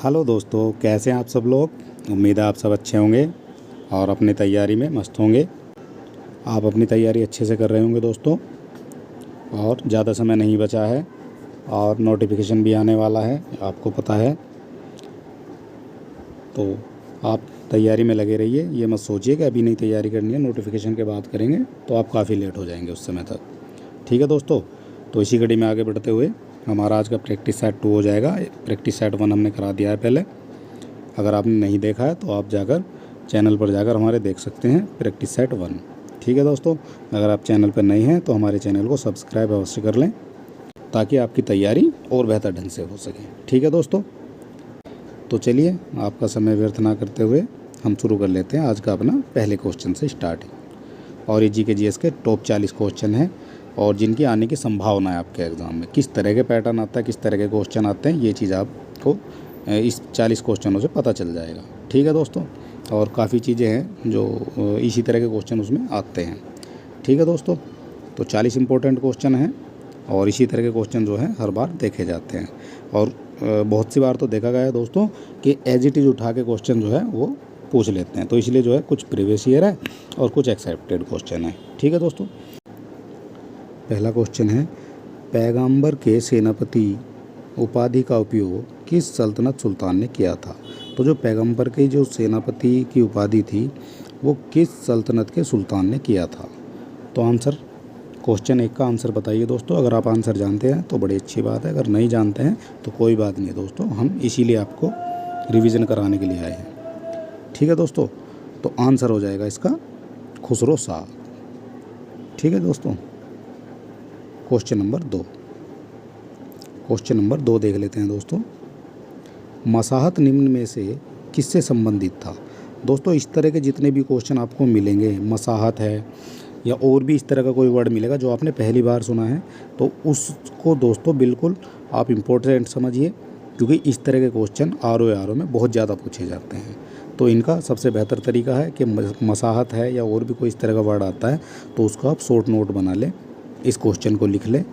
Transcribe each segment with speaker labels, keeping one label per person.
Speaker 1: Hello दोस्तों, कैसे हैं आप सब लोग। उम्मीद है आप सब अच्छे होंगे और अपनी तैयारी में मस्त होंगे। आप अपनी तैयारी अच्छे से कर रहे होंगे दोस्तों, और ज़्यादा समय नहीं बचा है और नोटिफिकेशन भी आने वाला है, आपको पता है। तो आप तैयारी में लगे रहिए। ये मत सोचिए कि अभी नहीं तैयारी करनी है, नोटिफिकेशन के बाद करेंगे तो आप काफ़ी लेट हो जाएंगे उस समय तक। ठीक है दोस्तों, तो इसी कड़ी में आगे बढ़ते हुए हमारा आज का प्रैक्टिस सेट 2 हो जाएगा। प्रैक्टिस सेट 1 हमने करा दिया है पहले। अगर आपने नहीं देखा है तो आप जाकर चैनल पर जाकर हमारे देख सकते हैं प्रैक्टिस सेट 1। ठीक है दोस्तों, अगर आप चैनल पर नए हैं तो हमारे चैनल को सब्सक्राइब अवश्य कर लें ताकि आपकी तैयारी और बेहतर ढंग से हो सके। ठीक है दोस्तों, तो चलिए आपका समय व्यर्थ ना करते हुए हम शुरू कर लेते हैं आज का अपना पहले क्वेश्चन से स्टार्ट। और ये GK/GS के टॉप 40 क्वेश्चन हैं और जिनकी आने की संभावना है आपके एग्ज़ाम में। किस तरह के पैटर्न आता है, किस तरह के क्वेश्चन आते हैं, ये चीज़ आपको इस 40 क्वेश्चनों से पता चल जाएगा। ठीक है दोस्तों, और काफ़ी चीज़ें हैं जो इसी तरह के क्वेश्चन उसमें आते हैं। ठीक है दोस्तों, तो 40 इंपॉर्टेंट क्वेश्चन हैं और इसी तरह के क्वेश्चन जो हैं हर बार देखे जाते हैं। और बहुत सी बार तो देखा गया है दोस्तों कि एज इट इज़ उठा के क्वेश्चन जो है वो पूछ लेते हैं। तो इसलिए जो है कुछ प्रीवियस ईयर है और कुछ एक्सेप्टेड क्वेश्चन है। ठीक है दोस्तों, पहला क्वेश्चन है, पैगंबर के सेनापति उपाधि का उपयोग किस सल्तनत सुल्तान ने किया था। तो जो पैगंबर के जो सेनापति की उपाधि थी वो किस सल्तनत के सुल्तान ने किया था। तो आंसर, क्वेश्चन 1 का आंसर बताइए दोस्तों। अगर आप आंसर जानते हैं तो बड़ी अच्छी बात है, अगर नहीं जानते हैं तो कोई बात नहीं दोस्तों, हम इसीलिए आपको रिवीजन कराने के लिए आए हैं। ठीक है दोस्तों, तो आंसर हो जाएगा इसका खुसरो शाह। ठीक है दोस्तों, क्वेश्चन नंबर 2। क्वेश्चन नंबर 2 देख लेते हैं दोस्तों। मसाहत निम्न में से किससे संबंधित था। दोस्तों इस तरह के जितने भी क्वेश्चन आपको मिलेंगे, मसाहत है या और भी इस तरह का कोई वर्ड मिलेगा जो आपने पहली बार सुना है, तो उसको दोस्तों बिल्कुल आप इम्पोर्टेंट समझिए, क्योंकि इस तरह के क्वेश्चन RO में बहुत ज़्यादा पूछे जाते हैं। तो इनका सबसे बेहतर तरीका है कि मसाहत है या और भी कोई इस तरह का वर्ड आता है तो उसको आप शॉर्ट नोट बना लें, इस क्वेश्चन को लिख लें।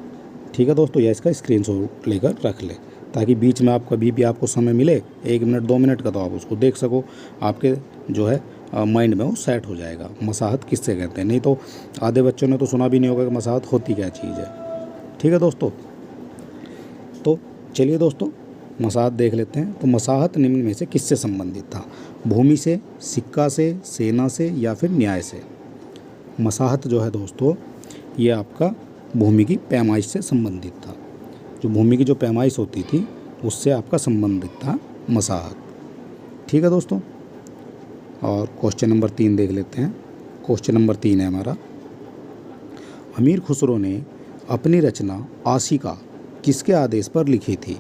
Speaker 1: ठीक है दोस्तों, या इसका स्क्रीनशॉट लेकर रख लें ताकि बीच में आप कभी भी आपको समय मिले 1 मिनट 2 मिनट का तो आप उसको देख सको, आपके जो है माइंड में वो सेट हो जाएगा मसाहत किससे कहते हैं। नहीं तो आधे बच्चों ने तो सुना भी नहीं होगा कि मसाहत होती क्या चीज़ है। ठीक है दोस्तों, तो चलिए दोस्तों मसाहत देख लेते हैं। तो मसाहत निम्न में से किससे संबंधित था। भूमि से, सिक्का से, सेना से या फिर न्याय से। मसाहत जो है दोस्तों ये आपका भूमि की पैमाइश से संबंधित था। जो भूमि की जो पैमाइश होती थी उससे आपका संबंधित था मसाहत। ठीक है दोस्तों, और क्वेश्चन नंबर 3 देख लेते हैं। क्वेश्चन नंबर 3 है हमारा, अमीर खुसरो ने अपनी रचना आशिका किसके आदेश पर लिखी थी।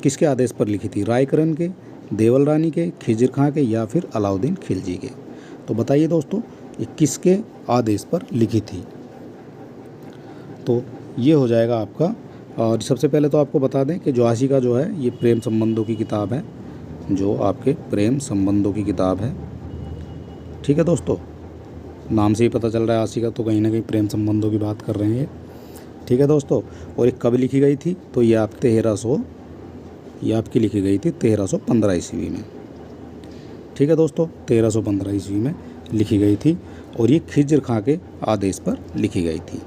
Speaker 1: किसके आदेश पर लिखी थी, रायकरण के, देवल रानी के, खिजिर खां के या फिर अलाउद्दीन खिलजी के। तो बताइए दोस्तों ये किसके आदेश पर लिखी थी। तो ये हो जाएगा आपका, और सबसे पहले तो आपको बता दें कि जो आशिका जो है ये प्रेम संबंधों की किताब है, जो आपके प्रेम संबंधों की किताब है। ठीक है दोस्तों, नाम से ही पता चल रहा है आशिका, तो कहीं ना कहीं प्रेम संबंधों की बात कर रहे हैं। ठीक है दोस्तों, और ये कब लिखी गई थी, तो ये आप 1300 ये आपकी लिखी गई थी 1315 ईस्वी में। ठीक है दोस्तों, 1315 ईस्वी में लिखी गई थी और ये खिज्र खां के आदेश पर लिखी गई थी।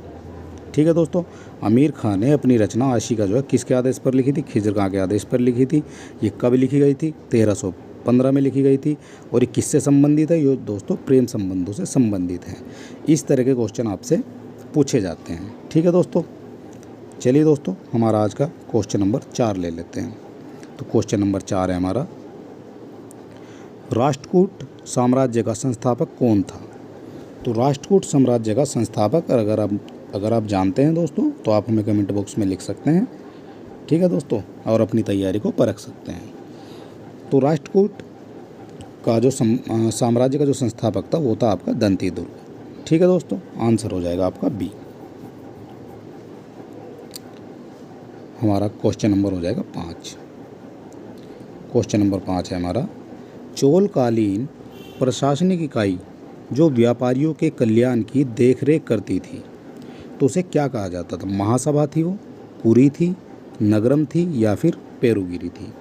Speaker 1: ठीक है दोस्तों, अमीर खां ने अपनी रचना आशिका जो है किसके आदेश पर लिखी थी, खिज्र खां के आदेश पर लिखी थी। ये कब लिखी गई थी, 1315 में लिखी गई थी। और ये किससे संबंधित है, ये दोस्तों प्रेम संबंधों से संबंधित है। इस तरह के क्वेश्चन आपसे पूछे जाते हैं। ठीक है दोस्तों, चलिए दोस्तों हमारा आज का क्वेश्चन नंबर 4 ले लेते हैं। तो क्वेश्चन नंबर 4 है हमारा, राष्ट्रकूट साम्राज्य का संस्थापक कौन था। तो राष्ट्रकूट साम्राज्य का संस्थापक अगर आप जानते हैं दोस्तों तो आप हमें कमेंट बॉक्स में लिख सकते हैं। ठीक है दोस्तों, और अपनी तैयारी को परख सकते हैं। तो राष्ट्रकूट का जो साम्राज्य का जो संस्थापक था वो था आपका दंतीदुर्ग। ठीक है दोस्तों, आंसर हो जाएगा आपका बी। हमारा क्वेश्चन नंबर हो जाएगा 5। क्वेश्चन नंबर 5 है हमारा, चोलकालीन प्रशासनिक इकाई जो व्यापारियों के कल्याण की देखरेख करती थी तो उसे क्या कहा जाता था। महासभा थी वो, पुरी थी, नगरम थी या फिर पेरुगिरी थी।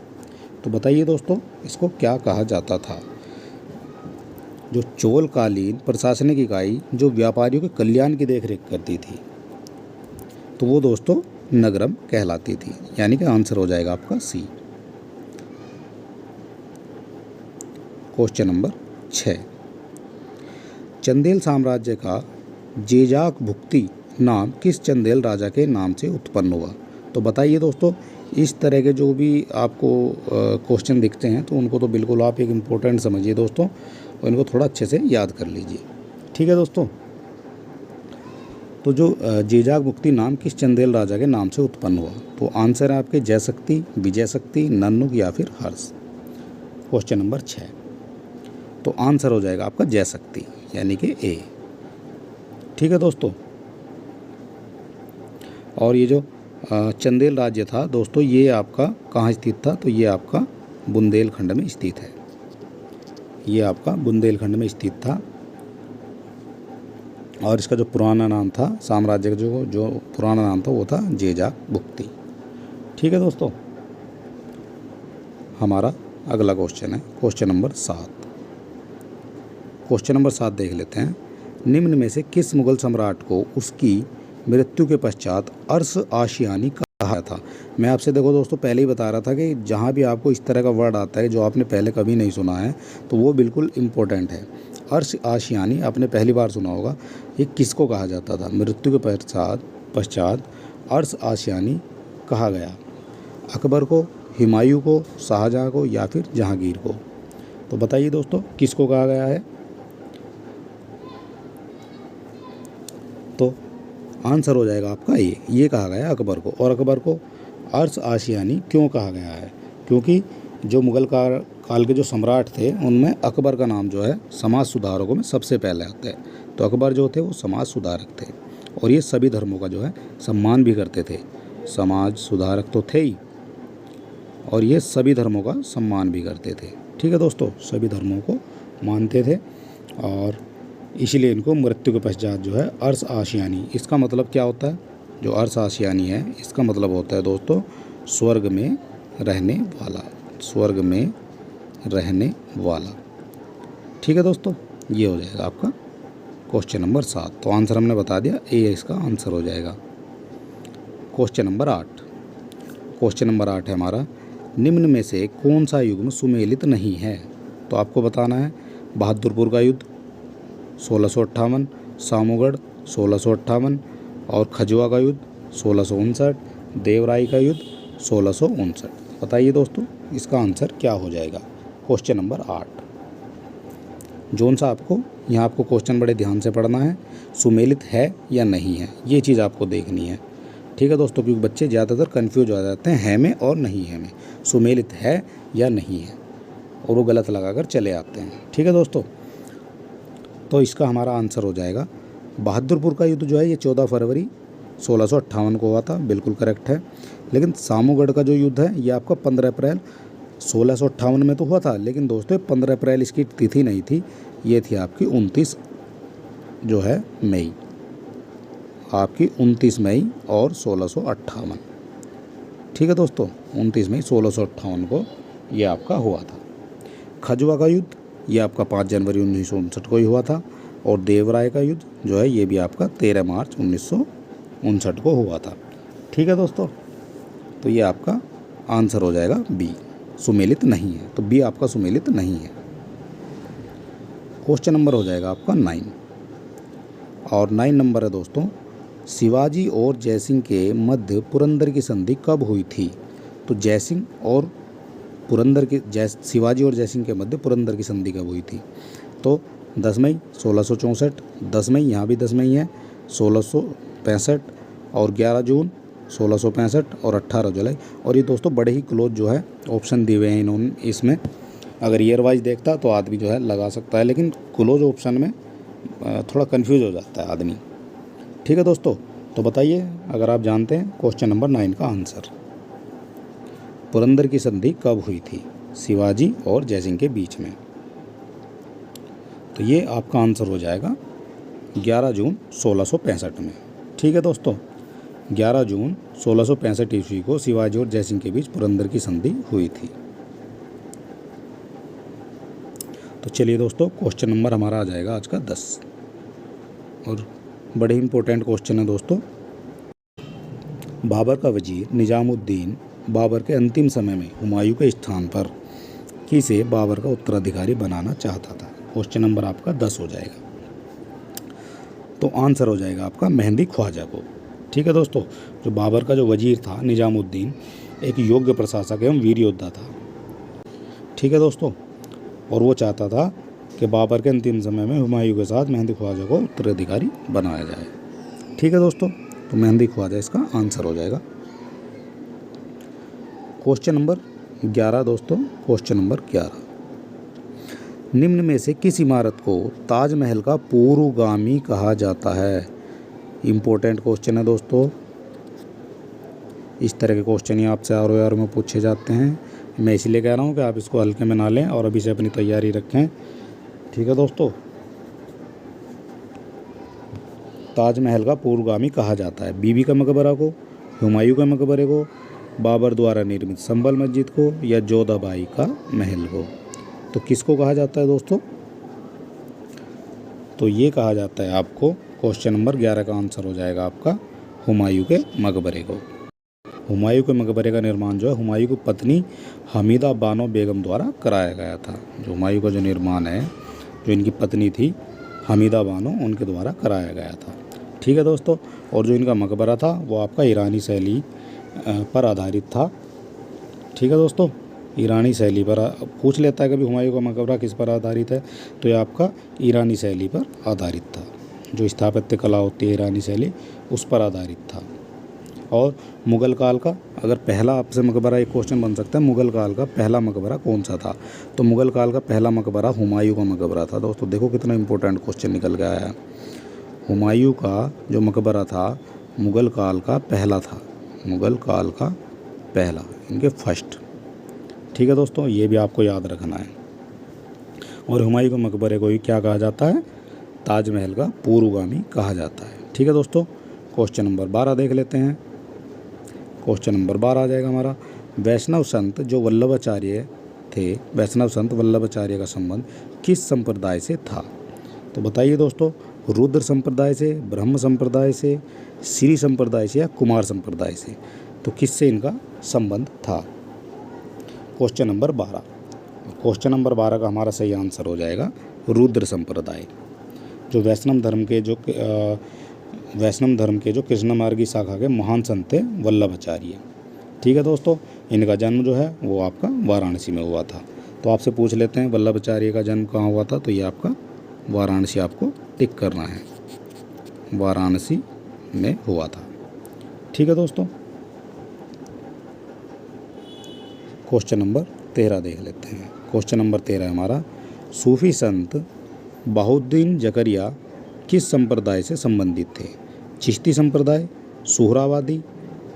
Speaker 1: तो बताइए दोस्तों इसको क्या कहा जाता था। जो चोलकालीन प्रशासनिक इकाई जो व्यापारियों के कल्याण की देखरेख करती थी, तो वो दोस्तों नगरम कहलाती थी, यानी कि आंसर हो जाएगा आपका सी। क्वेश्चन नंबर 6, चंदेल साम्राज्य का जेजाक भुक्ति नाम किस चंदेल राजा के नाम से उत्पन्न हुआ। तो बताइए दोस्तों, इस तरह के जो भी आपको क्वेश्चन दिखते हैं तो उनको तो बिल्कुल आप एक इम्पोर्टेंट समझिए दोस्तों, और इनको थोड़ा अच्छे से याद कर लीजिए। ठीक है दोस्तों, तो जो जेजाक भुक्ति नाम किस चंदेल राजा के नाम से उत्पन्न हुआ, तो आंसर है आपके जयशक्ति, विजय शक्ति, नन्नुक या फिर हर्ष। क्वेश्चन नंबर 6, तो आंसर हो जाएगा आपका जयशक्ति, यानी कि ए। ठीक है दोस्तों, और ये जो चंदेल राज्य था दोस्तों, ये आपका कहाँ स्थित था, तो ये आपका बुंदेलखंड में स्थित है। ये आपका बुंदेलखंड में स्थित था, और इसका जो पुराना नाम था, साम्राज्य का जो पुराना नाम था वो था जेजाक भुक्ति। ठीक है दोस्तों, हमारा अगला क्वेश्चन है क्वेश्चन नंबर 7। क्वेश्चन नंबर 7 देख लेते हैं। निम्न में से किस मुगल सम्राट को उसकी मृत्यु के पश्चात अर्श आशियानी कहा था। मैं आपसे देखो दोस्तों पहले ही बता रहा था कि जहाँ भी आपको इस तरह का वर्ड आता है जो आपने पहले कभी नहीं सुना है तो वो बिल्कुल इम्पोर्टेंट है। अर्श आशियानी आपने पहली बार सुना होगा। ये किसको कहा जाता था, मृत्यु के पश्चात अर्श आशियानी कहा गया। अकबर को, हुमायूं को, शाहजहाँ को या फिर जहांगीर को। तो बताइए दोस्तों किसको कहा गया है। तो आंसर हो जाएगा आपका ये कहा गया है अकबर को। और अकबर को अर्श आशियानी क्यों कहा गया है, क्योंकि जो मुगल काल के जो सम्राट थे उनमें अकबर का नाम जो है समाज सुधारकों में सबसे पहले आता है। तो अकबर जो थे वो समाज सुधारक थे, और ये सभी धर्मों का जो है सम्मान भी करते थे। समाज सुधारक तो थे ही, और ये सभी धर्मों का सम्मान भी करते थे। ठीक है दोस्तों, सभी धर्मों को मानते थे, और इसीलिए इनको मृत्यु के पश्चात जो है अर्श आशियानी, इसका मतलब क्या होता है, जो अर्श आशियानी है इसका मतलब होता है दोस्तों स्वर्ग में रहने वाला, स्वर्ग में रहने वाला। ठीक है दोस्तों, ये हो जाएगा आपका क्वेश्चन नंबर 7। तो आंसर हमने बता दिया, ए इसका आंसर हो जाएगा। Question number 8। क्वेश्चन नंबर 8 है हमारा, निम्न में से कौन सा युग्म सुमेलित नहीं है। तो आपको बताना है बहादुरपुर का युद्ध 1658, सामूगढ़ 1658, और खजुआ का युद्ध 1659, देवराई का युद्ध 1659। बताइए दोस्तों इसका आंसर क्या हो जाएगा। Question number 8। जोन सा आपको यहाँ आपको क्वेश्चन बड़े ध्यान से पढ़ना है, सुमेलित है या नहीं है, ये चीज़ आपको देखनी है। ठीक है दोस्तों, क्योंकि बच्चे ज़्यादातर कन्फ्यूज हो जाते हैं है में और नहीं है में, सुमेलित है या नहीं है, और वो गलत लगाकर चले आते हैं। ठीक है दोस्तों, तो इसका हमारा आंसर हो जाएगा बहादुरपुर का युद्ध जो है ये 14 फरवरी 1658 को हुआ था, बिल्कुल करेक्ट है। लेकिन सामूगढ़ का जो युद्ध है ये आपका 15 अप्रैल 1658 में तो हुआ था, लेकिन दोस्तों 15 अप्रैल इसकी तिथि नहीं थी, ये थी आपकी 29 जो है मई, आपकी 29 मई और 1658। ठीक है दोस्तों, 29 मई 1658 को ये आपका हुआ था। खजुआ का युद्ध ये आपका 5 जनवरी 1959 को ही हुआ था, और देवराय का युद्ध जो है ये भी आपका 13 मार्च 1959 को हुआ था। ठीक है दोस्तों, तो ये आपका आंसर हो जाएगा बी, सुमेलित नहीं है। तो बी आपका सुमेलित नहीं है। क्वेश्चन नंबर हो जाएगा आपका 9, और 9 नंबर है दोस्तों, शिवाजी और जयसिंह के मध्य पुरंदर की संधि कब हुई थी। तो जयसिंह और पुरंदर की शिवाजी और जयसिंह के मध्य पुरंदर की संधि कब हुई थी। तो 10 मई 1664, 10 मई यहाँ भी 10 मई है 1665, और 11 जून 1665 और 18 जुलाई। और ये दोस्तों बड़े ही क्लोज जो है ऑप्शन दिए हुए हैं इन्होंने, इसमें अगर ईयर वाइज देखता तो आदमी जो है लगा सकता है, लेकिन क्लोज ऑप्शन में थोड़ा कंफ्यूज हो जाता है आदमी। ठीक है दोस्तों, तो बताइए अगर आप जानते हैं क्वेश्चन नंबर 9 का आंसर, पुरंदर की संधि कब हुई थी शिवाजी और जयसिंह के बीच में। तो ये आपका आंसर हो जाएगा 11 जून 1665 में। ठीक है दोस्तों, 11 जून 1665 ईस्वी को शिवाजी और जयसिंह के बीच पुरंदर की संधि हुई थी। तो चलिए दोस्तों, क्वेश्चन नंबर हमारा आ जाएगा आज का 10, और बड़े इंपॉर्टेंट क्वेश्चन है दोस्तों। बाबर का वजीर निजामुद्दीन बाबर के अंतिम समय में हुमायूं के स्थान पर किसे बाबर का उत्तराधिकारी बनाना चाहता था। क्वेश्चन नंबर आपका 10 हो जाएगा। तो आंसर हो जाएगा आपका मेहंदी ख्वाजा को। ठीक है दोस्तों, जो बाबर का जो वजीर था निजामुद्दीन, एक योग्य प्रशासक एवं वीर योद्धा था। ठीक है दोस्तों, और वो चाहता था कि बाबर के अंतिम समय में हुमायूं के साथ मेहंदी ख्वाजा को उत्तराधिकारी बनाया जाए। ठीक है दोस्तों, तो मेहंदी ख्वाजा इसका आंसर हो जाएगा। क्वेश्चन नंबर 11 दोस्तों, क्वेश्चन नंबर 11, निम्न में से किस इमारत को ताजमहल का पूर्वगामी कहा जाता है। इम्पोर्टेंट क्वेश्चन है दोस्तों। इस तरह के क्वेश्चन ही आपसे ROR में पूछे जाते हैं। मैं इसलिए कह रहा हूँ कि आप इसको हल्के में ना लें और अभी से अपनी तैयारी रखें। ठीक है दोस्तों, ताजमहल का पूर्वगामी कहा जाता है बीबी का मकबरा को, हुमायूं के मकबरे को, बाबर द्वारा निर्मित संभल मस्जिद को, या जोधाबाई का महल को। तो किसको कहा जाता है दोस्तों? तो ये कहा जाता है आपको, क्वेश्चन नंबर 11 का आंसर हो जाएगा आपका हुमायूं के मकबरे को। हुमायूं के मकबरे का निर्माण जो है हुमायूं की पत्नी हमीदा बानो बेगम द्वारा कराया गया था। जो हुमायूं का जो निर्माण है, जो इनकी पत्नी थी हमीदा बानो, उनके द्वारा कराया गया था। ठीक है दोस्तों, और जो इनका मकबरा था वो आपका ईरानी शैली पर आधारित था। ठीक है दोस्तों, ईरानी शैली पर पूछ लेता है कभी हुमायूं का मकबरा किस पर आधारित है, तो ये आपका ईरानी शैली पर आधारित था। जो स्थापत्य कला होती है ईरानी शैली, उस पर आधारित था। और मुग़ल काल का, अगर पहला आपसे मकबरा, एक क्वेश्चन बन सकता है, मुग़ल काल का पहला मकबरा कौन सा था। तो मुग़ल काल का पहला मकबरा हुमायूं का मकबरा था। दोस्तों देखो कितना इंपॉर्टेंट क्वेश्चन निकल गया है। हुमायूं का जो मकबरा था मुग़ल काल का पहला था, मुग़ल काल का पहला, इनके फर्स्ट। ठीक है दोस्तों, ये भी आपको याद रखना है। और हुमायूं के मकबरे को ही क्या कहा जाता है? ताजमहल का पूर्वगामी कहा जाता है। ठीक है दोस्तों, क्वेश्चन नंबर 12 देख लेते हैं। क्वेश्चन नंबर 12 आ जाएगा हमारा, वैष्णव संत जो वल्लभाचार्य थे, वैष्णव संत वल्लभाचार्य का संबंध किस संप्रदाय से था। तो बताइए दोस्तों, रुद्र संप्रदाय से, ब्रह्म संप्रदाय से, श्री संप्रदाय से, या कुमार संप्रदाय से। तो किससे इनका संबंध था? Question number 12। क्वेश्चन नंबर 12 का हमारा सही आंसर हो जाएगा रुद्र संप्रदाय। जो वैष्णव धर्म के जो कृष्ण मार्गी शाखा के महान संत थे वल्लभाचार्य। ठीक है दोस्तों, इनका जन्म जो है वो आपका वाराणसी में हुआ था। तो आपसे पूछ लेते हैं वल्लभाचार्य का जन्म कहाँ हुआ था। तो ये आपका वाराणसी आपको टिक करना है, वाराणसी में हुआ था। ठीक है दोस्तों, क्वेश्चन नंबर 13 देख लेते हैं। क्वेश्चन नंबर 13 हमारा, सूफी संत बहाउद्दीन ज़करिया किस संप्रदाय से संबंधित थे। चिश्ती संप्रदाय, सुहरावादी,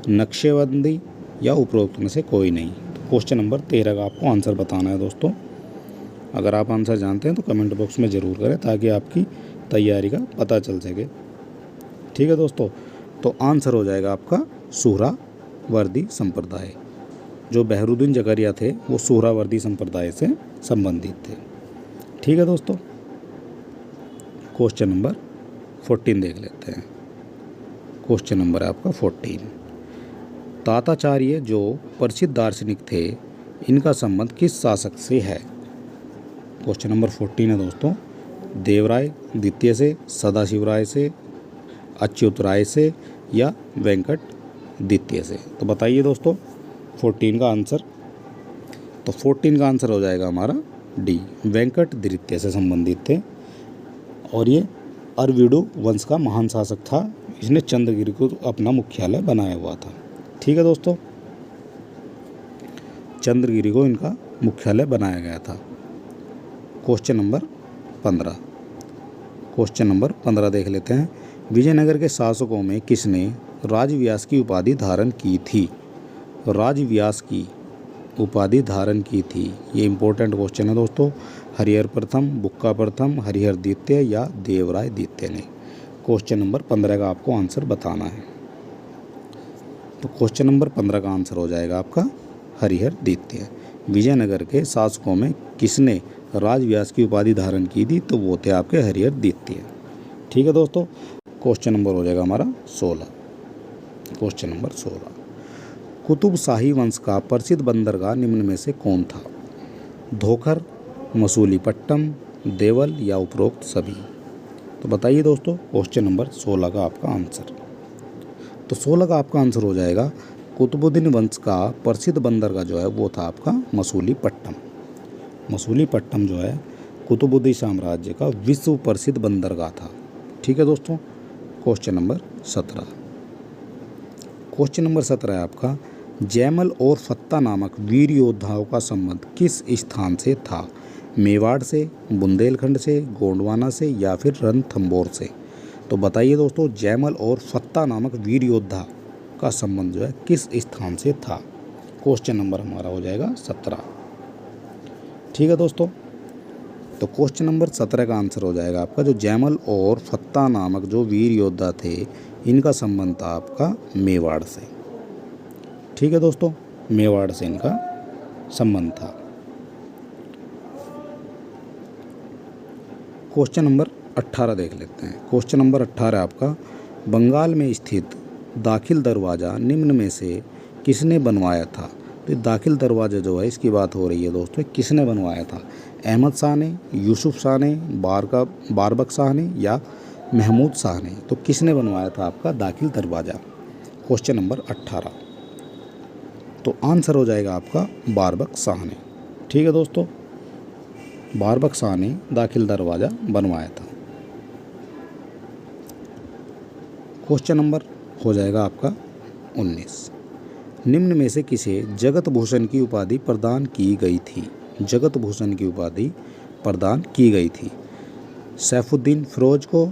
Speaker 1: नक्शबंदी, या उपरोक्त में से कोई नहीं। तो क्वेश्चन नंबर 13 का आपको आंसर बताना है दोस्तों। अगर आप आंसर जानते हैं तो कमेंट बॉक्स में ज़रूर करें ताकि आपकी तैयारी का पता चल सके। ठीक है दोस्तों, तो आंसर हो जाएगा आपका सुहरावर्दी संप्रदाय। जो बहाउद्दीन ज़करिया थे वो सुहरावर्दी संप्रदाय से संबंधित थे। ठीक है दोस्तों, क्वेश्चन नंबर 14 देख लेते हैं। क्वेश्चन नंबर है आपका 14, ताताचार्य जो प्रसिद्ध दार्शनिक थे, इनका संबंध किस शासक से है। क्वेश्चन नंबर 14 है दोस्तों, देवराय द्वितीय से, सदाशिव राय से, अच्युत राय से, या वेंकट द्वितीय से। तो बताइए दोस्तों 14 का आंसर। तो 14 का आंसर हो जाएगा हमारा डी, वेंकट द्वितीय से संबंधित थे। और ये अरविडु वंश का महान शासक था। इसने चंद्रगिरी को अपना मुख्यालय बनाया हुआ था। ठीक है दोस्तों, चंद्रगिरी को इनका मुख्यालय बनाया गया था। Question number 15। क्वेश्चन नंबर 15 देख लेते हैं। विजयनगर के शासकों में किसने राजव्यास की उपाधि धारण की थी। राजव्यास की उपाधि धारण की थी, ये इंपॉर्टेंट क्वेश्चन है दोस्तों। हरिहर प्रथम, बुक्का प्रथम, हरिहर द्वितीय, या देवराय द्वितीय ने। क्वेश्चन नंबर 15 का आपको आंसर बताना है। तो क्वेश्चन नंबर 15 का आंसर हो जाएगा आपका हरिहर द्वितीय। विजयनगर के शासकों में किसने राजव्यास की उपाधि धारण की थी, तो वो थे आपके हरिहर द्वितीय। ठीक है दोस्तों, क्वेश्चन नंबर हो जाएगा हमारा 16। क्वेश्चन नंबर 16, कुतुब शाही वंश का प्रसिद्ध बंदरगाह निम्न में से कौन था? धोखर, मसूलीपट्टनम, देवल या उपरोक्त सभी? तो बताइए दोस्तों, क्वेश्चन नंबर 16 का आपका आंसर। तो 16 का आपका आंसर हो जाएगा कुतुबुद्दीन वंश का प्रसिद्ध बंदरगाह जो है वो था आपका मसूलीपट्टनम। मसूलीपट्टनम जो है कुतुबुद्दीन साम्राज्य का विश्व प्रसिद्ध बंदरगाह था। ठीक है दोस्तों, क्वेश्चन नंबर 17। क्वेश्चन नंबर 17 है आपका, जैमल और फत्ता नामक वीर योद्धाओं का संबंध किस स्थान से था? मेवाड़ से, बुंदेलखंड से, गोंडवाना से या फिर रणथंभौर से? तो बताइए दोस्तों, जैमल और फत्ता नामक वीर योद्धा का संबंध जो है किस स्थान से था? क्वेश्चन नंबर हमारा हो जाएगा 17। ठीक है दोस्तों, तो क्वेश्चन नंबर 17 का आंसर हो जाएगा आपका, जो जैमल और फत्ता नामक जो वीर योद्धा थे इनका संबंध था आपका मेवाड़ से। ठीक है दोस्तों, मेवाड़ से इनका संबंध था। क्वेश्चन नंबर 18 देख लेते हैं। क्वेश्चन नंबर 18 आपका, बंगाल में स्थित दाखिल दरवाज़ा निम्न में से किसने बनवाया था? तो ये दाखिल दरवाज़ा जो है इसकी बात हो रही है दोस्तों, किसने बनवाया था? अहमद शाह ने, यूसुफ शाह ने, बारबक शाह ने या महमूद शाह ने? तो किसने बनवाया था आपका दाखिल दरवाज़ा? Question number 18। तो आंसर हो जाएगा आपका बारबक शाह ने। ठीक है दोस्तों, बारबक शाह ने दाखिल दरवाज़ा बनवाया था। क्वेश्चन नंबर हो जाएगा आपका 19, निम्न में से किसे जगत भूषण की उपाधि प्रदान की गई थी? जगत भूषण की उपाधि प्रदान की गई थी सैफुद्दीन फिरोज को,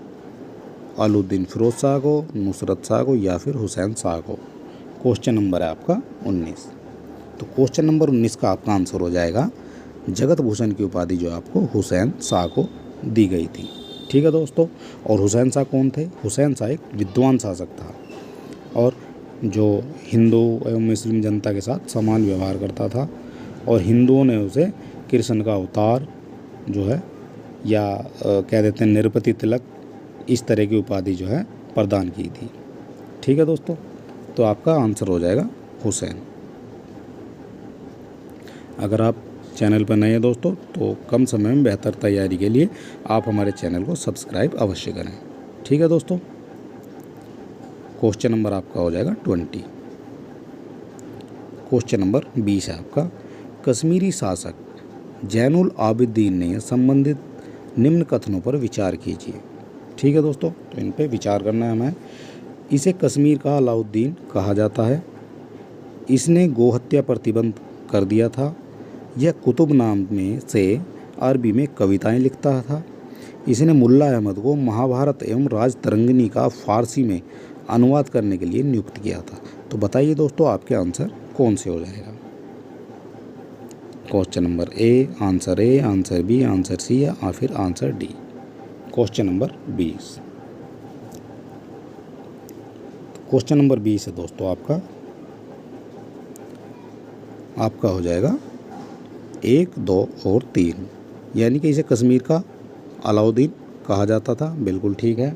Speaker 1: अलाउद्दीन फिरोज शाह को, नुसरत शाह को या फिर हुसैन शाह को? क्वेश्चन नंबर है आपका 19। तो क्वेश्चन नंबर 19 का आपका आंसर हो जाएगा, जगत भूषण की उपाधि जो आपको हुसैन शाह को दी गई थी। ठीक है दोस्तों, और हुसैन शाह कौन थे? हुसैन शाह एक विद्वान शासक था और जो हिंदू एवं मुस्लिम जनता के साथ समान व्यवहार करता था, और हिंदुओं ने उसे कृष्ण का अवतार जो है या कह देते हैं निरपति तिलक, इस तरह की उपाधि जो है प्रदान की थी। ठीक है दोस्तों, तो आपका आंसर हो जाएगा हुसैन। अगर आप चैनल पर नए हैं दोस्तों, तो कम समय में बेहतर तैयारी के लिए आप हमारे चैनल को सब्सक्राइब अवश्य करें। ठीक है दोस्तों, क्वेश्चन नंबर आपका हो जाएगा 20। क्वेश्चन नंबर 20 है आपका, कश्मीरी शासक जैनुल आबिदीन ने संबंधित निम्न कथनों पर विचार कीजिए। ठीक है दोस्तों, तो इन पे विचार करना है हमें। इसे कश्मीर का अलाउद्दीन कहा जाता है, इसने गोहत्या प्रतिबंध कर दिया था, यह कुतुब नाम में से अरबी में कविताएं लिखता था, इसने मुल्ला अहमद को महाभारत एवं राजतरंगिणी का फारसी में अनुवाद करने के लिए नियुक्त किया था। तो बताइए दोस्तों, आपके आंसर कौन से हो जाएगा? Question number A, answer B, answer C या फिर answer D? Question number 20। Question number 20 है दोस्तों आपका हो जाएगा 1, 2 और 3, यानी कि इसे कश्मीर का अलाउद्दीन कहा जाता था, बिल्कुल ठीक है।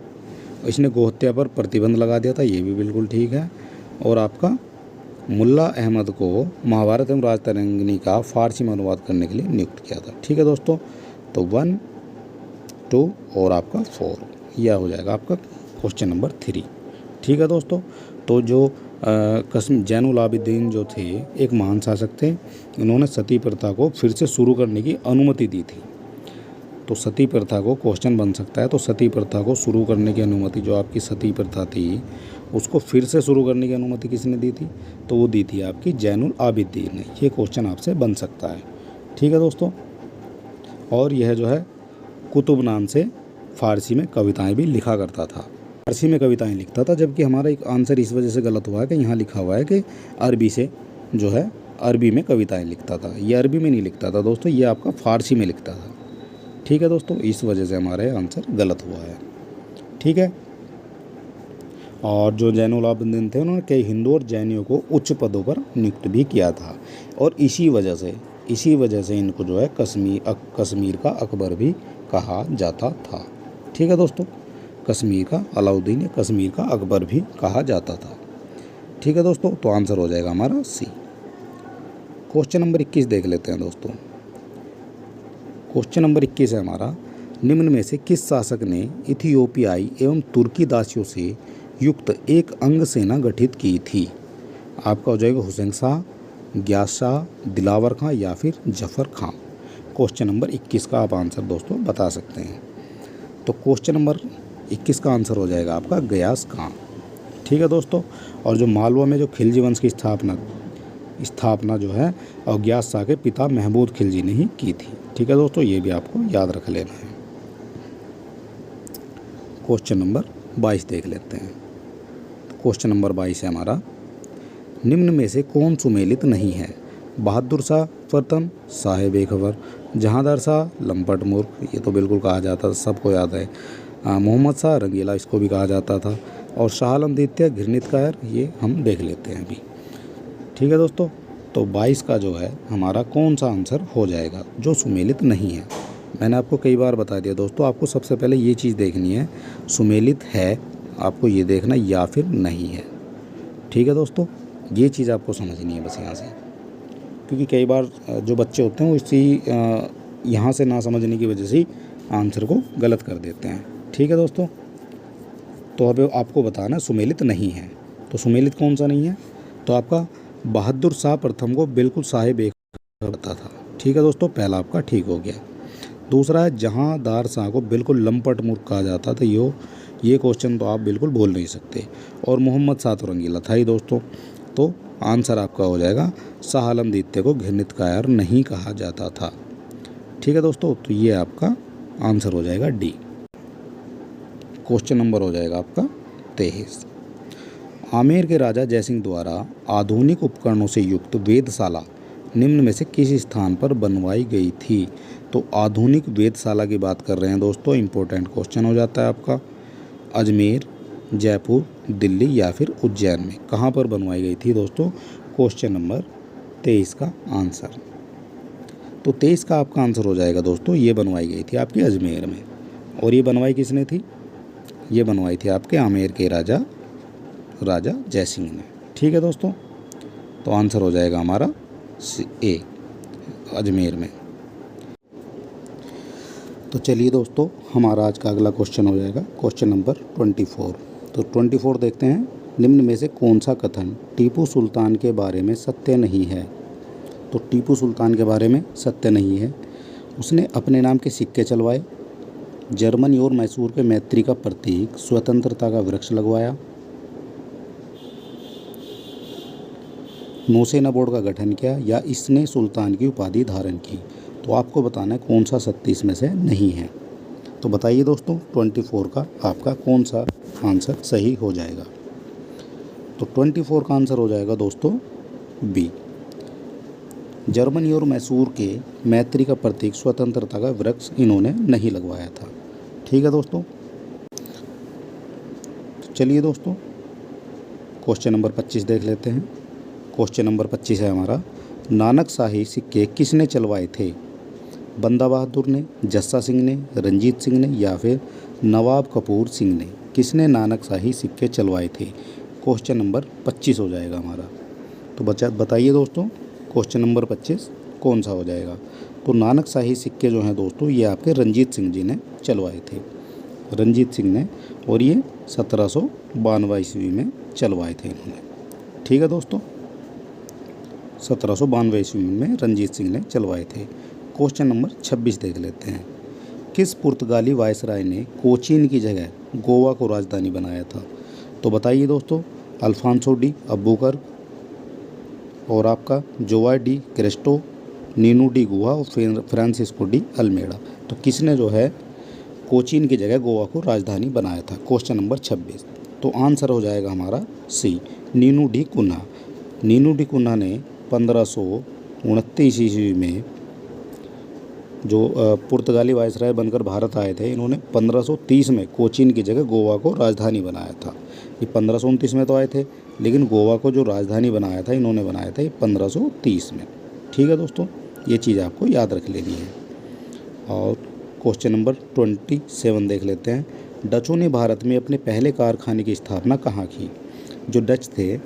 Speaker 1: इसने गोहत्या पर प्रतिबंध लगा दिया था, ये भी बिल्कुल ठीक है। और आपका मुल्ला अहमद को महाभारत एवं राजतरंगिणी का फारसी में अनुवाद करने के लिए नियुक्त किया था। ठीक है दोस्तों, तो 1, 2 और आपका 4, यह हो जाएगा आपका क्वेश्चन नंबर 3। ठीक है दोस्तों, तो जो जैनुल आबिदीन जो थे एक महान शासक थे, इन्होंने सती प्रथा को फिर से शुरू करने की अनुमति दी थी। तो सती प्रथा को क्वेश्चन बन सकता है, तो सती प्रथा को शुरू करने की अनुमति, जो आपकी सती प्रथा थी उसको फिर से शुरू करने की अनुमति किसने दी थी? तो वो दी थी आपकी जैनुल आबिदीन ने। ये क्वेश्चन आपसे बन सकता है। ठीक है दोस्तों, और यह जो है कुतुब नाम से फ़ारसी में कविताएं भी लिखा करता था, फ़ारसी में कविताएं लिखता था, जबकि हमारा एक आंसर इस वजह से गलत हुआ है कि यहाँ लिखा हुआ है कि अरबी से जो है अरबी में कविताएं लिखता था। ये अरबी में नहीं लिखता था दोस्तों, ये आपका फ़ारसी में लिखता था। ठीक है दोस्तों, इस वजह से हमारा आंसर गलत हुआ है। ठीक है, और जो जैनुल आबिदीन थे उन्होंने कई हिंदू और जैनियों को उच्च पदों पर नियुक्त भी किया था, और इसी वजह से इसी वजह से इनको जो है कश्मीर का अकबर भी कहा जाता था। ठीक है दोस्तों, कश्मीर का अलाउद्दीन या कश्मीर का अकबर भी कहा जाता था। ठीक है दोस्तों, तो आंसर हो जाएगा हमारा सी। क्वेश्चन नंबर 21 देख लेते हैं दोस्तों। क्वेश्चन नंबर 21 है हमारा, निम्न में से किस शासक ने इथियोपियाई एवं तुर्की दासियों से युक्त एक अंग सेना गठित की थी? आपका हो जाएगा हुसैन शाह, गियास शाह, दिलावर खां या फिर जफर खां। क्वेश्चन नंबर 21 का आप आंसर दोस्तों बता सकते हैं। तो क्वेश्चन नंबर 21 का आंसर हो जाएगा आपका गियास खां। ठीक है दोस्तों, और जो मालवा में जो खिलजी वंश की स्थापना जो है और गियास शाह के पिता महमूद खिलजी ने ही की थी। ठीक है दोस्तों, ये भी आपको याद रख लेना है। क्वेश्चन नंबर 22 देख लेते हैं। क्वेश्चन नंबर 22 है हमारा, निम्न में से कौन सुमेलित नहीं है? बहादुर शाह प्रथम, साहेब बेखबर, जहांदार शाह, लंपट मूर्ख, ये तो बिल्कुल कहा जाता था, सबको याद है। मोहम्मद शाह रंगीला, इसको भी कहा जाता था। और शाह आलम द्वितीय, घृणितकायर, ये हम देख लेते हैं अभी। ठीक है दोस्तों, तो 22 का जो है हमारा कौन सा आंसर हो जाएगा जो सुमेलित नहीं है? मैंने आपको कई बार बता दिया दोस्तों, आपको सबसे पहले ये चीज़ देखनी है, सुमेलित है, आपको ये देखना या फिर नहीं है। ठीक है दोस्तों, ये चीज़ आपको समझनी है बस यहाँ से, क्योंकि कई बार जो बच्चे होते हैं वो इसी यहाँ से ना समझने की वजह से आंसर को गलत कर देते हैं। ठीक है दोस्तों, तो अब आपको बताना सुमेलित नहीं है। तो सुमेलित कौन सा नहीं है? तो आपका बहादुर शाह प्रथम को बिल्कुल साहिब बेखबर होता था। ठीक है दोस्तों, पहला आपका ठीक हो गया। दूसरा है जहांदार शाह को बिल्कुल लंपट मूर्ख कहा जाता था। ये क्वेश्चन तो आप बिल्कुल बोल नहीं सकते। और मोहम्मद शाह तो रंगीला था ही दोस्तों। तो आंसर आपका हो जाएगा शाह आलम द्वितीय को घृणितकायर नहीं कहा जाता था। ठीक है दोस्तों, तो ये आपका आंसर हो जाएगा डी। क्वेश्चन नंबर हो जाएगा आपका 23। आमेर के राजा जयसिंह द्वारा आधुनिक उपकरणों से युक्त वेधशाला निम्न में से किस स्थान पर बनवाई गई थी? तो आधुनिक वेधशाला की बात कर रहे हैं दोस्तों, इंपॉर्टेंट क्वेश्चन हो जाता है आपका। अजमेर, जयपुर, दिल्ली या फिर उज्जैन में कहाँ पर बनवाई गई थी दोस्तों? क्वेश्चन नंबर 23 का आंसर। तो 23 का आपका आंसर हो जाएगा दोस्तों, ये बनवाई गई थी आपकी अजमेर में। और ये बनवाई किसने थी? ये बनवाई थी आपके आमेर के राजा जयसिंह ने। ठीक है दोस्तों, तो आंसर हो जाएगा हमारा ए, अजमेर में। तो चलिए दोस्तों, हमारा आज का अगला क्वेश्चन हो जाएगा क्वेश्चन नंबर 24। तो 24 देखते हैं, निम्न में से कौन सा कथन टीपू सुल्तान के बारे में सत्य नहीं है? तो टीपू सुल्तान के बारे में सत्य नहीं है। उसने अपने नाम के सिक्के चलवाए, जर्मनी और मैसूर के मैत्री का प्रतीक स्वतंत्रता का वृक्ष लगवाया, नौसेना बोर्ड का गठन किया, या इसने सुल्तान की उपाधि धारण की। तो आपको बताना है कौन सा 37 में से नहीं है। तो बताइए दोस्तों, 24 का आपका कौन सा आंसर सही हो जाएगा? तो 24 का आंसर हो जाएगा दोस्तों बी, जर्मनी और मैसूर के मैत्री का प्रतीक स्वतंत्रता का वृक्ष इन्होंने नहीं लगवाया था। ठीक है दोस्तों, चलिए दोस्तों क्वेश्चन नंबर 25 देख लेते हैं। क्वेश्चन नंबर 25 है हमारा, नानक शाही सिक्के किसने चलवाए थे? बंदा बहादुर ने, जस्सा सिंह ने, रंजीत सिंह ने या फिर नवाब कपूर सिंह ने? किसने नानक शाही सिक्के चलवाए थे? क्वेश्चन नंबर 25 हो जाएगा हमारा। तो बताइए दोस्तों, क्वेश्चन नंबर 25 कौन सा हो जाएगा? तो नानक शाही सिक्के जो हैं दोस्तों, ये आपके रंजीत सिंह जी ने चलवाए थे, रंजीत सिंह ने, और ये 1792 ईस्वी में चलवाए थे इन्होंने। ठीक है दोस्तों, 1792 ईस्वी में रंजीत सिंह ने चलवाए थे। क्वेश्चन नंबर 26 देख लेते हैं, किस पुर्तगाली वायसराय ने कोचीन की जगह गोवा को राजधानी बनाया था? तो बताइए दोस्तों, अल्फांसो डी अबूकर और आपका जोवाई डी क्रिस्टो, नीनू डी गुहा और फ्रांसिस्को डी अल्मेडा। तो किसने जो है कोचीन की जगह गोवा को राजधानी बनाया था? Question number 26। तो आंसर हो जाएगा हमारा C, Nuno da Cunha. Nuno da Cunha ने 1529 ईस्वी में जो पुर्तगाली वायसराय बनकर भारत आए थे, इन्होंने 1530 में कोचीन की जगह गोवा को राजधानी बनाया था। ये 1529 में तो आए थे, लेकिन गोवा को जो राजधानी बनाया था इन्होंने बनाया था ये 1530 में। ठीक है दोस्तों, ये चीज़ आपको याद रख लेनी है। और क्वेश्चन नंबर 27 देख लेते हैं। डचों ने भारत में अपने पहले कारखाने की स्थापना कहाँ की? जो डच थे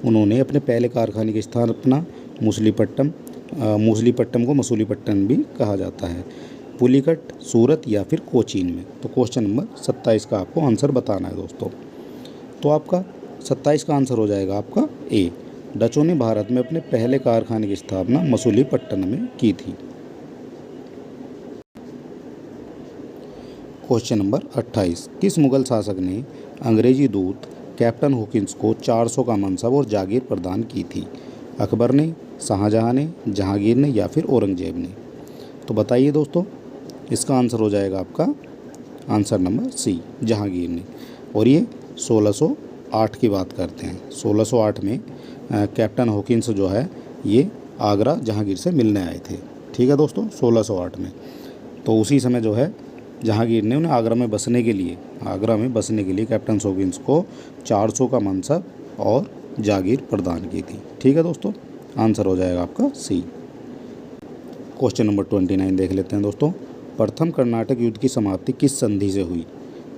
Speaker 1: उन्होंने अपने पहले कारखाने की स्थापना मूसलीपट्टम को मसूलीपट्टनम भी कहा जाता है, पुलिकट, सूरत या फिर कोचीन में। तो क्वेश्चन नंबर 27 का आपको आंसर बताना है दोस्तों। तो आपका 27 का आंसर हो जाएगा आपका ए। डचों ने भारत में अपने पहले कारखाने की स्थापना मसूलीपट्टनम में की थी। Question number 28। किस मुगल शासक ने अंग्रेजी दूत कैप्टन हॉकिंस को 400 का मनसब और जागीर प्रदान की थी? अकबर ने, शाहजहां ने, जहांगीर ने या फिर औरंगजेब ने? तो बताइए दोस्तों, इसका आंसर हो जाएगा आपका आंसर नंबर सी, जहांगीर ने। और ये 1608 की बात करते हैं। 1608 में कैप्टन हॉकिंस जो है ये आगरा जहांगीर से मिलने आए थे। ठीक है दोस्तों, 1608 में। तो उसी समय जो है जहांगीर ने उन्हें आगरा में बसने के लिए कैप्टन हॉकिंस को 400 का मनसब और जागीर प्रदान की थी। ठीक है दोस्तों, आंसर हो जाएगा आपका सी। क्वेश्चन नंबर 29 देख लेते हैं दोस्तों। प्रथम कर्नाटक युद्ध की समाप्ति किस संधि से हुई?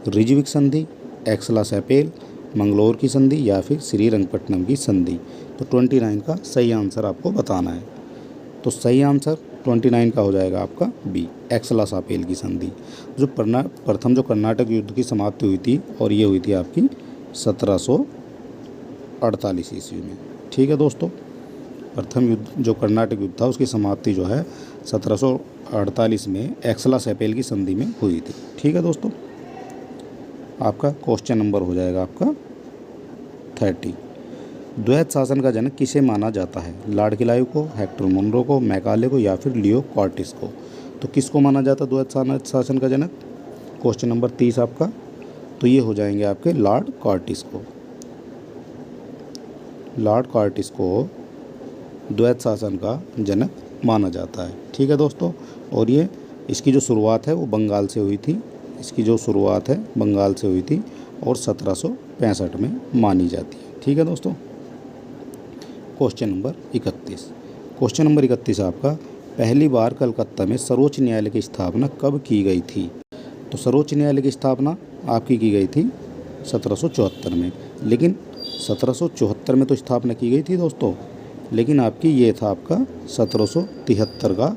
Speaker 1: रिजविक संधि, एक्सला सैपेल, मंगलोर की संधि या फिर श्रीरंगपट्टनम की संधि? तो 29 का सही आंसर आपको बताना है। तो सही आंसर 29 का हो जाएगा आपका बी, एक्सला सापेल की संधि। जो प्रथम जो कर्नाटक युद्ध की समाप्ति हुई थी और ये हुई थी आपकी 1748 ईस्वी में। ठीक है दोस्तों, प्रथम युद्ध जो कर्नाटक युद्ध था उसकी समाप्ति जो है 1748 में एक्सला सैपेल की संधि में हुई थी। ठीक है दोस्तों, आपका क्वेश्चन नंबर हो जाएगा आपका 30। द्वैत शासन का जनक किसे माना जाता है? लॉर्ड क्लाइव को, हेक्टर मुनरो को, मैकाले को या फिर लियो कॉर्टिस को? तो किसको माना जाता है द्वैत शासन का जनक? क्वेश्चन नंबर 30 आपका, तो ये हो जाएंगे आपके लॉर्ड कॉर्टिस को। लॉर्ड कॉर्टिस को द्वैत शासन का जनक माना जाता है। ठीक है दोस्तों, और ये इसकी जो शुरुआत है वो बंगाल से हुई थी। और 1765 में मानी जाती है। ठीक है दोस्तों, क्वेश्चन नंबर 31 आपका, पहली बार कलकत्ता में सर्वोच्च न्यायालय की स्थापना कब की गई थी? तो सर्वोच्च न्यायालय की स्थापना आपकी की गई थी 1774 में। लेकिन 1774 में तो स्थापना की गई थी दोस्तों, लेकिन आपकी ये था आपका 1773 का,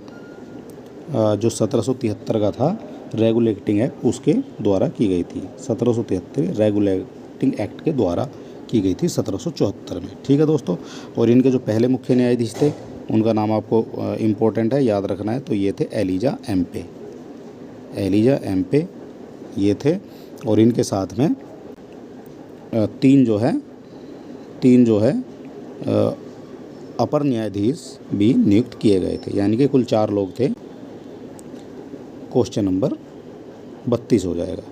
Speaker 1: जो 1773 का था रेगुलेटिंग एक्ट, उसके द्वारा की गई थी। 1773 रेगुलेटिंग एक्ट के द्वारा की गई थी 1774 में। ठीक है दोस्तों, और इनके जो पहले मुख्य न्यायाधीश थे उनका नाम आपको इम्पोर्टेंट है, याद रखना है। तो ये थे एलिजा एम्पे ये थे। और इनके साथ में तीन जो है अपर न्यायाधीश भी नियुक्त किए गए थे, यानी कि कुल 4 लोग थे। क्वेश्चन नंबर 32 हो जाएगा।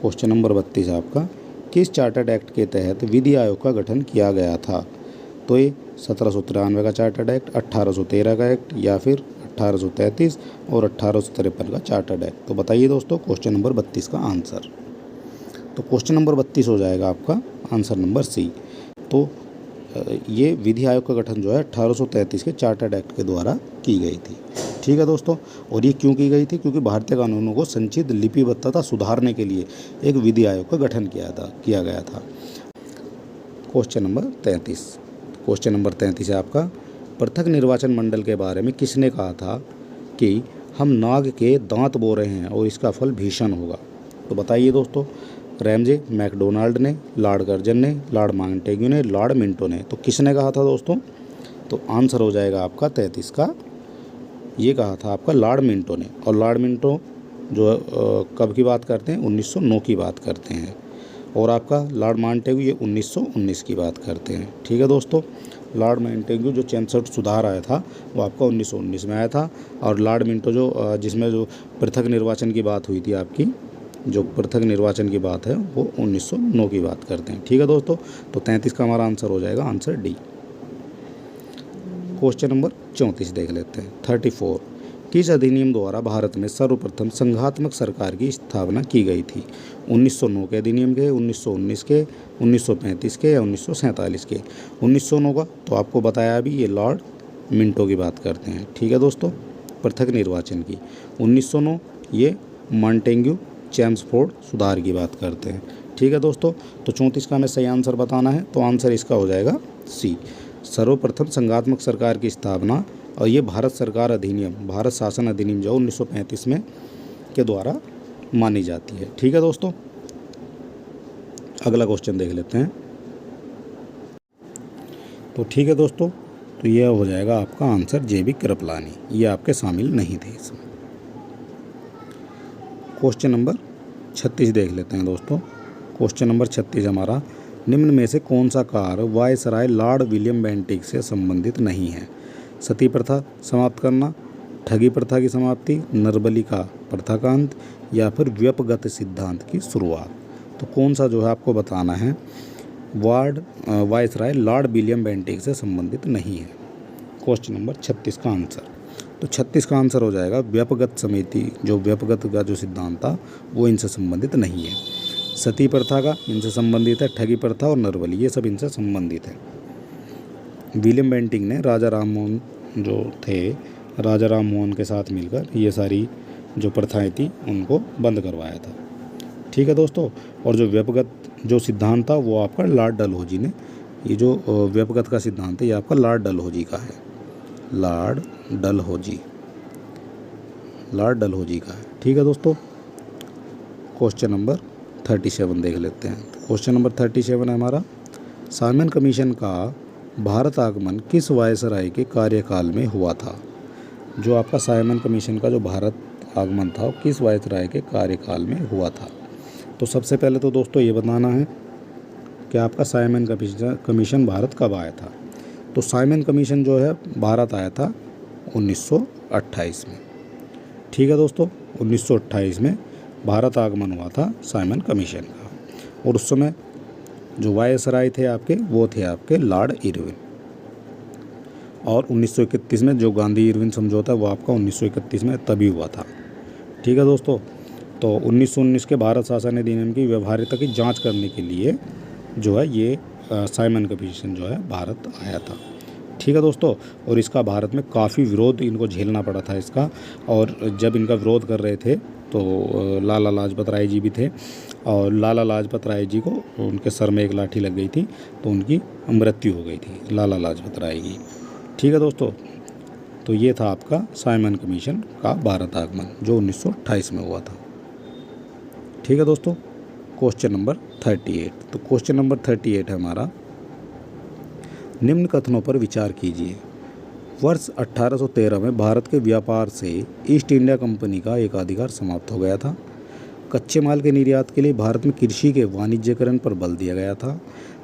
Speaker 1: क्वेश्चन नंबर 32 आपका, किस चार्टर्ड एक्ट के तहत विधि आयोग का गठन किया गया था? तो ये 1793 का चार्टर्ड एक्ट, 1813 का एक्ट या फिर 1833 और 1853 का चार्टर्ड एक्ट? तो बताइए दोस्तों, क्वेश्चन नंबर 32 का आंसर। तो क्वेश्चन नंबर 32 हो जाएगा आपका आंसर नंबर सी। तो ये विधि आयोग का गठन जो है 1833 के चार्टर्ड एक्ट के द्वारा की गई थी। ठीक है दोस्तों, और ये क्यों की गई थी? क्योंकि भारतीय कानूनों को संचित लिपिबद्धता सुधारने के लिए एक विधि आयोग का गठन किया गया था। क्वेश्चन नंबर 33 है आपका, पृथक निर्वाचन मंडल के बारे में किसने कहा था कि हम नाग के दांत बो रहे हैं और इसका फल भीषण होगा? तो बताइए दोस्तों, रैमजे मैकडोनाल्ड ने, लॉर्ड कर्जन ने, लॉर्ड मॉन्टेग्यू ने, लॉर्ड मिंटो ने? तो किसने कहा था दोस्तों? तो आंसर हो जाएगा आपका 33 का, ये कहा था आपका लॉर्ड मिंटो ने। और लॉर्ड मिंटो जो कब की बात करते हैं? 1909 की बात करते हैं। और आपका लॉर्ड मॉन्टेग्यू ये 1919 की बात करते हैं। ठीक है दोस्तों, लॉर्ड मॉन्टेग्यू जो 64 सुधार आया था वो आपका 1919 में आया था। और लॉर्ड मिंटो जो जिसमें जो पृथक निर्वाचन की बात हुई थी आपकी, जो पृथक निर्वाचन की बात है वो 1909 की बात करते हैं। ठीक है दोस्तों, तो 33 का हमारा आंसर हो जाएगा आंसर डी। क्वेश्चन नंबर 34 देख लेते हैं। 34, किस अधिनियम द्वारा भारत में सर्वप्रथम संघात्मक सरकार की स्थापना की गई थी? 1909 के अधिनियम के, 1919 के, 1935 के या 1947 के? 1909 का तो आपको बताया अभी, ये लॉर्ड मिंटो की बात करते हैं। ठीक है दोस्तों, पृथक निर्वाचन की 1909 ये मॉन्टेग्यू चेम्सफोर्ड सुधार की बात करते हैं। ठीक है दोस्तों, तो 34 का हमें सही आंसर बताना है, तो आंसर इसका हो जाएगा सी। सर्वप्रथम संघात्मक सरकार की स्थापना, और ये भारत सरकार अधिनियम, भारत शासन अधिनियम जो 1935 में के द्वारा मानी जाती है। ठीक है दोस्तों, अगला क्वेश्चन देख लेते हैं। तो ठीक है दोस्तों, तो यह हो जाएगा आपका आंसर JB कृपलानी, ये आपके शामिल नहीं थे इसमें। क्वेश्चन नंबर 36 देख लेते हैं दोस्तों। क्वेश्चन नंबर 36 हमारा, निम्न में से कौन सा कार्य वायसराय लॉर्ड विलियम बेंटिक से संबंधित नहीं है? सती प्रथा समाप्त करना, ठगी प्रथा की समाप्ति, नरबलिका प्रथा का अंत, या फिर व्यपगत सिद्धांत की शुरुआत। तो कौन सा जो है आपको बताना है वायसराय लॉर्ड विलियम बेंटिक से संबंधित नहीं है। क्वेश्चन नंबर 36 का आंसर, तो 36 का आंसर हो जाएगा व्यपगत समिति, जो व्यपगत का जो सिद्धांत था वो इनसे संबंधित नहीं है। सती प्रथा का इनसे संबंधित है, ठगी प्रथा और नरबली ये सब इनसे संबंधित है। विलियम बेंटिक ने राजा राम मोहन जो थे, राजा राम मोहन के साथ मिलकर ये सारी जो प्रथाएं थी उनको बंद करवाया था। ठीक है दोस्तों, और जो व्यपगत जो सिद्धांत था वो आपका लॉर्ड डलहौजी ने, ये जो व्यपगत का सिद्धांत है ये आपका लॉर्ड डलहौजी का है, लॉर्ड डलहौजी का है। ठीक है दोस्तों, क्वेश्चन नंबर 37 देख लेते हैं। क्वेश्चन नंबर 37 है हमारा, साइमन कमीशन का भारत आगमन किस वायसराय के कार्यकाल में हुआ था? जो आपका साइमन कमीशन का जो भारत आगमन था वो किस वायसराय के कार्यकाल में हुआ था? तो सबसे पहले तो दोस्तों ये बताना है कि आपका साइमन कमीशन भारत कब आया था। तो साइमन कमीशन जो है भारत आया था 1928 में। ठीक है दोस्तों, 1928 में भारत आगमन हुआ था साइमन कमीशन का, और उस समय जो वायसराय थे आपके वो थे आपके लॉर्ड इरविन, और 1931 में जो गांधी इरविन समझौता वो आपका 1931 में तभी हुआ था। ठीक है दोस्तों, तो 1919 के भारत शासन अधिनियम की व्यवहार्यता की जांच करने के लिए जो है ये साइमन कमीशन जो है भारत आया था। ठीक है दोस्तों, और इसका भारत में काफ़ी विरोध इनको झेलना पड़ा था इसका, और जब इनका विरोध कर रहे थे तो लाला लाजपत राय जी भी थे, और लाला लाजपत राय जी को उनके सर में एक लाठी लग गई थी तो उनकी मृत्यु हो गई थी लाला लाजपत राय की। ठीक है दोस्तों, तो ये था आपका साइमन कमीशन का भारत आगमन जो 1928 में हुआ था। ठीक है दोस्तों, क्वेश्चन नंबर 38। तो क्वेश्चन नंबर 38 है हमारा, निम्न कथनों पर विचार कीजिए। वर्ष 1813 में भारत के व्यापार से ईस्ट इंडिया कंपनी का एकाधिकार समाप्त हो गया था। कच्चे माल के निर्यात के लिए भारत में कृषि के वाणिज्यकरण पर बल दिया गया था,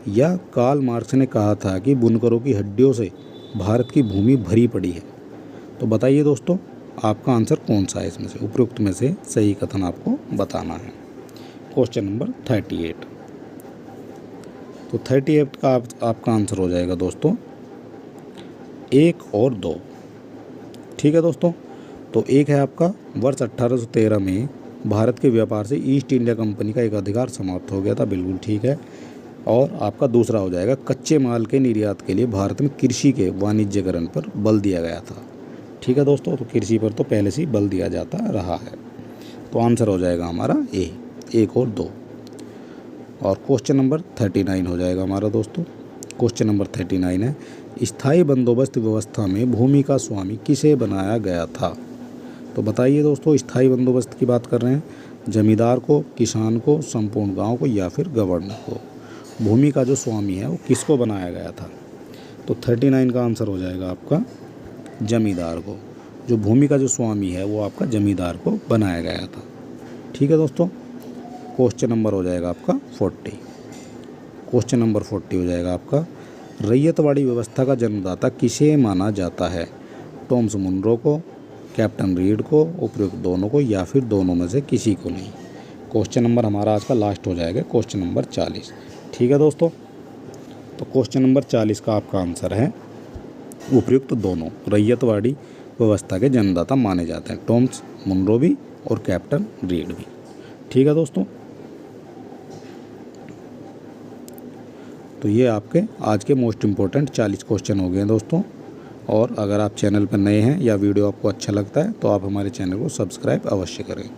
Speaker 1: या कार्ल मार्क्स ने कहा था कि बुनकरों की हड्डियों से भारत की भूमि भरी पड़ी है। तो बताइए दोस्तों, आपका आंसर कौन सा है इसमें से? उपरोक्त में से सही कथन आपको बताना है। Question number 38। तो 38 का आपका आंसर हो जाएगा दोस्तों 1 और 2। ठीक है दोस्तों, तो एक है आपका वर्ष 1813 में भारत के व्यापार से ईस्ट इंडिया कंपनी का एकाधिकार समाप्त हो गया था, बिल्कुल ठीक है। और आपका दूसरा हो जाएगा कच्चे माल के निर्यात के लिए भारत में कृषि के वाणिज्यकरण पर बल दिया गया था। ठीक है दोस्तों, तो कृषि पर तो पहले से ही बल दिया जाता रहा है, तो आंसर हो जाएगा हमारा ए, 1 और 2। और क्वेश्चन नंबर 39 हो जाएगा हमारा दोस्तों। क्वेश्चन नंबर 39 है, स्थायी बंदोबस्त व्यवस्था में भूमि का स्वामी किसे बनाया गया था? तो बताइए दोस्तों, स्थायी बंदोबस्त की बात कर रहे हैं, जमींदार को, किसान को, संपूर्ण गांव को, या फिर गवर्नर को? भूमि का जो स्वामी है वो किसको बनाया गया था? तो 39 का आंसर हो जाएगा आपका जमींदार को। जो भूमि का जो स्वामी है वो आपका जमींदार को बनाया गया था। ठीक है दोस्तों, क्वेश्चन नंबर हो जाएगा आपका 40। क्वेश्चन नंबर 40 हो जाएगा आपका, रैयतवाड़ी व्यवस्था का जन्मदाता किसे माना जाता है? टॉमस मुनरो को, कैप्टन रीड को, उपयुक्त दोनों को, या फिर दोनों में से किसी को नहीं? क्वेश्चन नंबर हमारा आज का लास्ट हो जाएगा क्वेश्चन नंबर 40। ठीक है दोस्तों, तो क्वेश्चन नंबर 40 का आपका आंसर है उपयुक्त दोनों रैयतवाड़ी व्यवस्था के जन्मदाता माने जाते हैं, टॉमस मुनरो भी और कैप्टन रीड भी। ठीक है दोस्तों, तो ये आपके आज के मोस्ट इम्पोर्टेंट 40 क्वेश्चन हो गए हैं दोस्तों। और अगर आप चैनल पर नए हैं या वीडियो आपको अच्छा लगता है तो आप हमारे चैनल को सब्सक्राइब अवश्य करें।